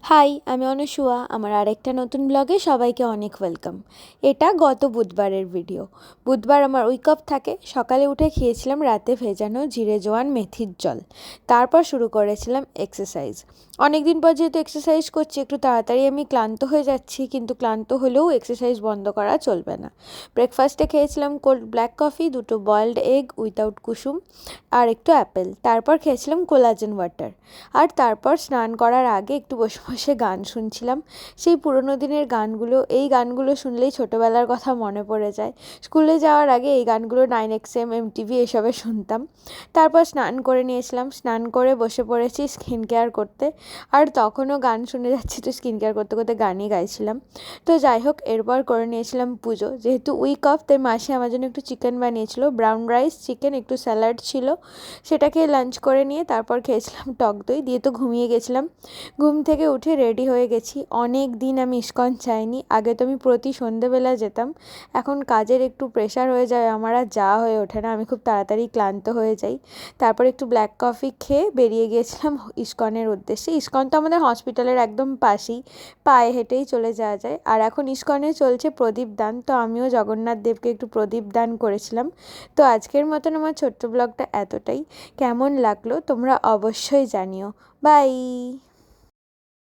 High, আমি অনুসুয়া। আমার আরেকটা নতুন ব্লগে সবাইকে অনেক ওয়েলকাম। এটা গত বুধবারের ভিডিও। বুধবার আমার উইক অফ থাকে। সকালে উঠে খেয়েছিলাম রাতে ভেজানো জিরে জোয়ান মেথির জল। তারপর শুরু করেছিলাম এক্সারসাইজ। অনেক দিন পর যেহেতু এক্সারসাইজ করছি, একটু তাড়াতাড়ি আমি ক্লান্ত হয়ে যাচ্ছি, কিন্তু ক্লান্ত হলেও এক্সারসাইজ বন্ধ করা চলবে না। ব্রেকফাস্টে খেয়েছিলাম কোল্ড ব্ল্যাক কফি, 2টো বয়েলড এগ উইথাউট কুসুম আর একটু অ্যাপেল। তারপর খেয়েছিলাম কোলাজেন ওয়াটার। আর তারপর স্নান করার আগে একটু বসে বসে গান শুনছিলাম। সেই পুরোনো দিনের গানগুলো, এই গানগুলো শুনলেই ছোটোবেলার কথা মনে পড়ে যায়। স্কুলে যাওয়ার আগে এই গানগুলো 9XM, MTV এসবে শুনতাম। তারপর স্নান করে নিয়েছিলাম। স্নান করে বসে পড়েছি স্কিন কেয়ার করতে। আর তখনও গান শুনে যাচ্ছি, তো স্কিন কেয়ার করতে করতে গানই গাইছিলাম। তো যাই হোক, এরপর করে নিয়েছিলাম পুজো। যেহেতু উইক অফ, তাই মাসি আমার জন্য একটু চিকেন বানিয়েছিল, ব্রাউন রাইস, চিকেন, একটু স্যালাড ছিল। সেটাকে লাঞ্চ করে নিয়ে তারপর খেয়েছিলাম টক দই দিয়ে। তো ঘুমিয়ে গেছিলাম। ঘুম থেকে উঠে রেডি হয়ে গেছি। অনেক দিন আমি ইস্কন যাইনি। আগে তো আমি প্রতি সন্ধেবেলা যেতাম। এখন কাজের একটু প্রেশার হয়ে যায়, আমার আর যাওয়া হয়ে ওঠে না। আমি খুব তাড়াতাড়ি ক্লান্ত হয়ে যাই। তারপর একটু ব্ল্যাক কফি খেয়ে বেরিয়ে গিয়েছিলাম ইস্কনের উদ্দেশ্যে। ইস্কন তো আমাদের হসপিটালের একদম পাশেই, পায়ে হেঁটেই চলে যাওয়া যায়। আর এখন ইস্কনে চলছে প্রদীপ দান, তো আমিও জগন্নাথ দেবকে একটু প্রদীপ দান করেছিলাম। তো আজকের মতন আমার ছোট্ট ব্লগটা এতটাই। কেমন লাগলো তোমরা অবশ্যই জানিও। বাই।